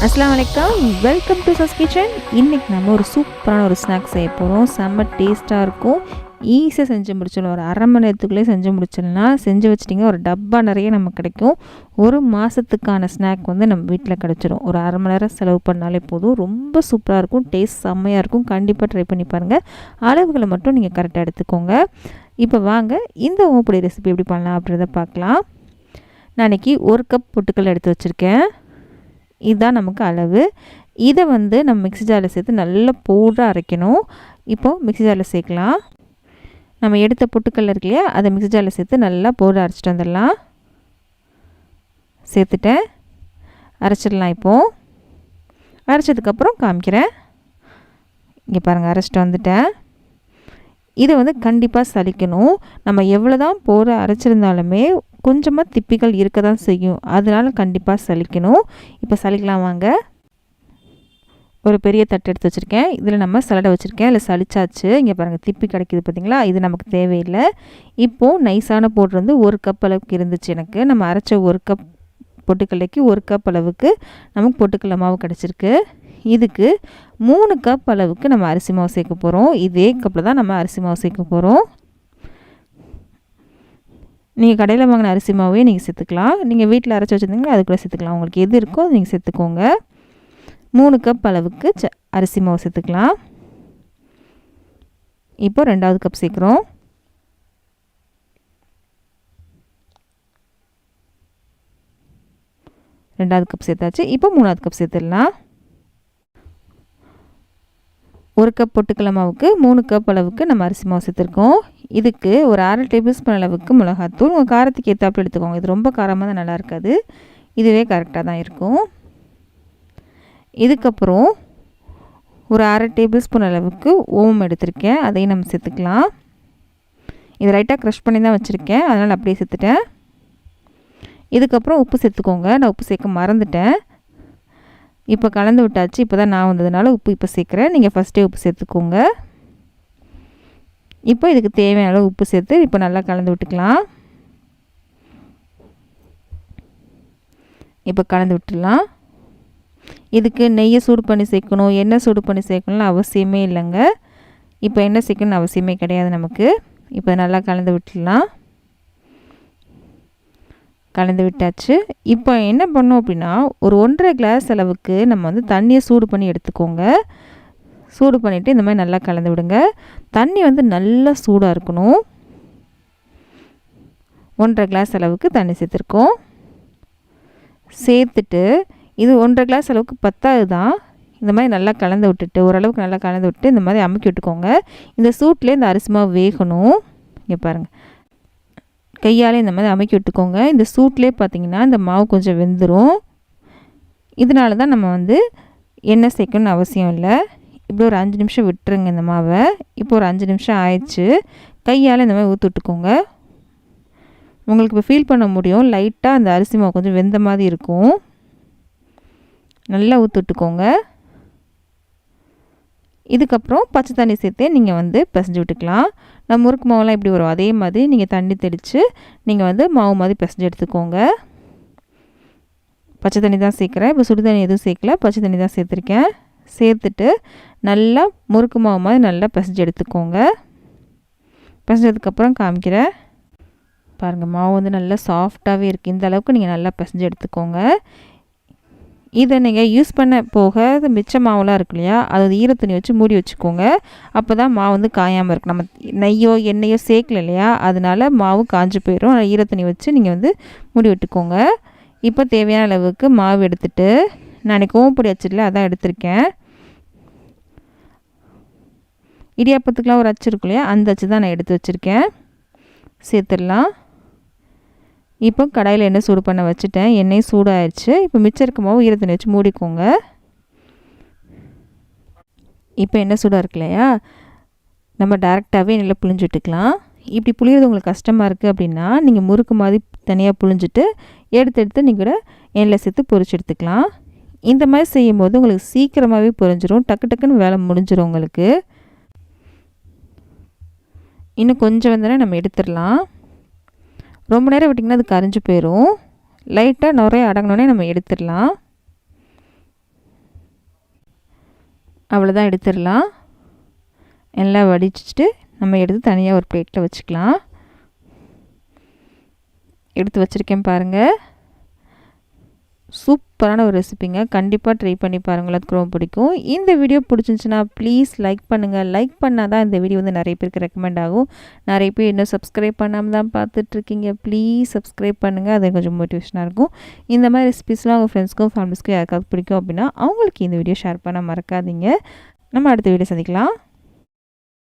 அஸ்ஸலாமு அலைக்கும், welcome to சஸ் kitchen. இன்றைக்கி நம்ம ஒரு சூப்பரான ஒரு ஸ்நாக்ஸ் செய்ய போகிறோம். செம்ம டேஸ்ட்டாக இருக்கும். ஈஸியாக செஞ்சு முடிச்சிடலாம். ஒரு அரை மணி நேரத்துக்குள்ளே செஞ்சு முடிச்சிடலாம். செஞ்சு வச்சிட்டிங்க ஒரு டப்பா நிறைய நமக்கு கிடைக்கும். ஒரு மாதத்துக்கான ஸ்நாக் நம்ம வீட்டில் கிடச்சிரும். ஒரு அரை மணி நேரம் செலவு பண்ணாலே போதும். ரொம்ப சூப்பராக இருக்கும். டேஸ்ட் செம்மையாக இருக்கும். கண்டிப்பாக ட்ரை பண்ணி பாருங்கள். அளவுகளை மட்டும் நீங்கள் கரெக்டாக எடுத்துக்கோங்க. இப்போ வாங்க இந்த ஓமப்பொடி ரெசிபி எப்படி பண்ணலாம் அப்படின்றத பார்க்கலாம். நான் இன்றைக்கி 1 கப் பொட்டுக்கடலை எடுத்து வச்சுருக்கேன். இதுதான் நமக்கு அளவு. இதை நம்ம மிக்ஸி ஜாரில் சேர்த்து நல்லா பவுடராக அரைக்கணும். இப்போது மிக்ஸி ஜாரில் சேர்க்கலாம். நம்ம எடுத்த பொட்டுக்கடலை இருக்கு இல்லையா, அதை மிக்ஸி ஜாரில் சேர்த்து நல்லா பவுடர் அரைச்சிட்டு வந்துடலாம். சேர்த்துட்டேன், அரைச்சிடலாம். இப்போது அரைச்சதுக்கப்புறம் காமிக்கிறேன். இங்கே பாருங்கள், அரைச்சிட்டு வந்துட்டேன். இதை கண்டிப்பாக சலிக்கணும். நம்ம எவ்வளோ தான் பவுடர் அரைச்சிருந்தாலுமே கொஞ்சமாக திப்பிகள் இருக்க தான் செய்யும். அதனால் கண்டிப்பாக சலிக்கணும். இப்போ சலிக்கலாம் வாங்க. ஒரு பெரிய தட்டு எடுத்து வச்சுருக்கேன். இதில் நம்ம சலடை வச்சுருக்கேன். இல்லை சலிச்சாச்சு. இங்கே பாருங்கள், திப்பி கிடைக்கிது பார்த்திங்களா. இது நமக்கு தேவையில்லை. இப்போது நைஸான பவுட்ரு 1 கப் அளவுக்கு இருந்துச்சு எனக்கு. நம்ம அரைச்ச 1 கப் பொட்டுக்கடலைக்கு 1 கப் அளவுக்கு நமக்கு பொட்டுக்கடலை மாவு கிடச்சிருக்கு. இதுக்கு 3 கப் அளவுக்கு நம்ம அரிசி மாவு சேர்க்க போகிறோம். இதே கப்பில் தான் நம்ம அரிசி மாவு சேர்க்க போகிறோம். நீங்கள் கடையில் வாங்கின அரிசி மாவே நீங்கள் சேர்த்துக்கலாம். நீங்கள் வீட்டில் அரைச்சி வச்சுருந்தீங்கன்னா அது கூட சேர்த்துக்கலாம். உங்களுக்கு எது இருக்கோ அது நீங்கள் சேர்த்துக்கோங்க. 3 கப் அளவுக்கு அரிசி மாவு சேர்த்துக்கலாம். இப்போ 2வது கப் சேர்க்குறோம். ரெண்டாவது கப் சேர்த்தாச்சு. இப்போ 3வது கப் சேர்த்துடலாம். 1 கப் பொட்டுக்கடலை மாவுக்கு 3 கப் அளவுக்கு நம்ம அரிசி மாவு சேர்த்துருக்கோம். இதுக்கு ஒரு 1/2 டேபிள் ஸ்பூன் அளவுக்கு மிளகாத்தூள். உங்கள் காரத்துக்கு ஏற்றாப்புல எடுத்துக்கோங்க. இது ரொம்ப காரமாக தான் நல்லா இருக்காது. இதுவே கரெக்டாக தான் இருக்கும். இதுக்கப்புறம் ஒரு 1/2 டேபிள் ஸ்பூன் அளவுக்கு ஓமம் எடுத்திருக்கேன். அதையும் நம்ம சேர்த்துக்கலாம். இது லைட்டாக க்ரஷ் பண்ணி தான் வச்சுருக்கேன், அதனால் அப்படியே சேர்த்துட்டேன். இதுக்கப்புறம் உப்பு சேர்த்துக்கோங்க. நான் உப்பு சேர்க்க மறந்துட்டேன். இப்போ கலந்து விட்டாச்சு. இப்போ தான் நான் வந்ததுனால உப்பு இப்போ சேர்க்குறேன். நீங்கள் ஃபஸ்ட்டே உப்பு சேர்த்துக்கோங்க. இப்போ இதுக்கு தேவையான அளவு உப்பு சேர்த்து இப்போ நல்லா கலந்து விட்டுக்கலாம். இப்போ கலந்து விட்டுடலாம். இதுக்கு நெய்யை சூடு பண்ணி சேர்க்கணும், எண்ணெய் சூடு பண்ணி சேர்க்கணும்னு அவசியமே இல்லைங்க. இப்போ எண்ணெய் சேர்க்கணும்னு அவசியமே கிடையாது நமக்கு. இப்போ நல்லா கலந்து விட்டுடலாம். கலந்து விட்டாச்சு. இப்போ என்ன பண்ணோம் அப்படின்னா, ஒரு 1.5 கிளாஸ் அளவுக்கு நம்ம தண்ணியை சூடு பண்ணி எடுத்துக்கோங்க. சூடு பண்ணிவிட்டு இந்த மாதிரி நல்லா கலந்து விடுங்க. தண்ணி நல்லா சூடாக இருக்கணும். 1.5 கிளாஸ் அளவுக்கு தண்ணி சேர்த்துருக்கோம். சேர்த்துட்டு இது 1.5 கிளாஸ் அளவுக்கு பத்தாது தான். இந்த மாதிரி நல்லா கலந்து விட்டுட்டு, ஓரளவுக்கு நல்லா கலந்து விட்டு இந்த மாதிரி அமுக்கி விட்டுக்கோங்க. இந்த சூட்லேயே இந்த அரிசி மாவு வேகணும். இங்கே பாருங்கள், கையால் இந்த மாதிரி அமுக்கி விட்டுக்கோங்க. இந்த சூட்லேயே பார்த்திங்கன்னா இந்த மாவு கொஞ்சம் வெந்துடும். இதனால தான் நம்ம எண்ணெய் சேர்க்கணும்னு அவசியம் இல்லை. இப்படி ஒரு 5 நிமிஷம் விட்டுருங்க இந்த மாவை. இப்போ ஒரு 5 நிமிஷம் ஆயிடுச்சு. கையால் இந்த மாதிரி ஊற்றி விட்டுக்கோங்க. உங்களுக்கு இப்போ ஃபீல் பண்ண முடியும், லைட்டாக அந்த அரிசி மாவு கொஞ்சம் வெந்த மாதிரி இருக்கும். நல்லா ஊற்றி விட்டுக்கோங்க. இதுக்கப்புறம் பச்சை தண்ணி சேர்த்தே நீங்கள் பிசைஞ்சு விட்டுக்கலாம். நம்ம முறுக்கு மாவுலாம் எப்படி வரும் அதே மாதிரி நீங்கள் தண்ணி தெளித்து நீங்கள் மாவு மாதிரி பிசைஞ்சு எடுத்துக்கோங்க. பச்சை தண்ணி தான் சேர்க்குறேன். இப்போ சுடு தண்ணி எதுவும் சேர்க்கல, பச்சை தண்ணி தான் சேர்த்துருக்கேன். சேர்த்துட்டு நல்லா முறுக்கு மாவு மாதிரி நல்லா பிசைஞ்சு எடுத்துக்கோங்க. பிசைஞ்சதுக்கப்புறம் காமிக்கிறேன். பாருங்கள், மாவு நல்லா சாஃப்டாகவே இருக்குது. இந்த அளவுக்கு நீங்கள் நல்லா பிசைஞ்சு எடுத்துக்கோங்க. இதை நீங்கள் யூஸ் பண்ண போக மிச்ச மாவுலாம் இருக்கு இல்லையா, அது ஈரத்துணி வச்சு மூடி வச்சுக்கோங்க. அப்போ தான் மாவு காயாமல் இருக்கும். நம்ம நெய்யோ எண்ணெயோ சேர்க்கல இல்லையா, அதனால மாவு காஞ்சு போயிடும். ஈரத்துணி வச்சு நீங்கள் மூடி விட்டுக்கோங்க. இப்போ தேவையான அளவுக்கு மாவு எடுத்துகிட்டு, நான் இன்றைக்கி ஓமப்பொடி அச்சிடல அதான் எடுத்திருக்கேன். இடியாப்பத்துக்கெலாம் ஒரு அச்சு இருக்கும் இல்லையா, அந்த அச்சு தான் நான் எடுத்து வச்சுருக்கேன். சேர்த்துடலாம். இப்போ கடாயில் எண்ணெய் சூடு பண்ண வச்சுட்டேன். எண்ணெய் சூடாகிடுச்சு. இப்போ மிச்சம் இருக்க மாவு ஈரத்துணி வச்சு மூடிக்கோங்க. இப்போ எண்ணெய் சூடாக இருக்கு இல்லையா, நம்ம டேரெக்டாகவே எண்ணெயில் புழிஞ்சு விட்டுக்கலாம். இப்படி புளியறது உங்களுக்கு கஷ்டமாக இருக்குது அப்படின்னா நீங்கள் முறுக்கு மாதிரி தனியாக புழிஞ்சிட்டு எடுத்து நீங்கள் கூட எண்ணெயில் சேர்த்து பொரிச்சு எடுத்துக்கலாம். இந்த மாதிரி செய்யும்போது உங்களுக்கு சீக்கிரமாகவே பொரிஞ்சிடும். டக்கு டக்குன்னு வேலை முடிஞ்சிடும் உங்களுக்கு. இன்னும் கொஞ்சம் நம்ம எடுத்துடலாம். ரொம்ப நேரம் விட்டிங்கன்னா அது கரைஞ்சி போயிடும். லைட்டாக நுரைய அடங்கினோடனே நம்ம எடுத்துடலாம். அவ்வளோதான், எடுத்துடலாம். எல்லாம் வடிச்சிட்டு நம்ம எடுத்து தனியாக ஒரு பிளேட்டில் வச்சுக்கலாம். எடுத்து வச்சுருக்கேன் பாருங்கள். சூப்பரான ஒரு ரெசிபிங்க. கண்டிப்பாக ட்ரை பண்ணி பாருங்கள், அதுக்கு ரொம்ப பிடிக்கும். இந்த வீடியோ பிடிச்சிருந்துச்சுன்னா ப்ளீஸ் லைக் பண்ணுங்கள். லைக் பண்ணால் தான் இந்த வீடியோ வந்து நிறைய பேருக்கு ரெக்கமெண்ட் ஆகும். நிறைய பேர் இன்னும் சப்ஸ்கிரைப் பண்ணாமல் தான் பார்த்துட்ருக்கீங்க. ப்ளீஸ் சப்ஸ்கிரைப் பண்ணுங்கள், அது கொஞ்சம் மோட்டிவேஷனாக இருக்கும். இந்த மாதிரி ரெசிபிஸ்லாம் உங்கள் ஃப்ரெண்ட்ஸ்க்கும் ஃபேமிலிஸ்க்கும் யாருக்காவது பிடிக்கும் அப்படின்னா அவங்களுக்கு இந்த வீடியோ ஷேர் பண்ண மறக்காதீங்க. நம்ம அடுத்த வீடியோ சந்திக்கலாம்.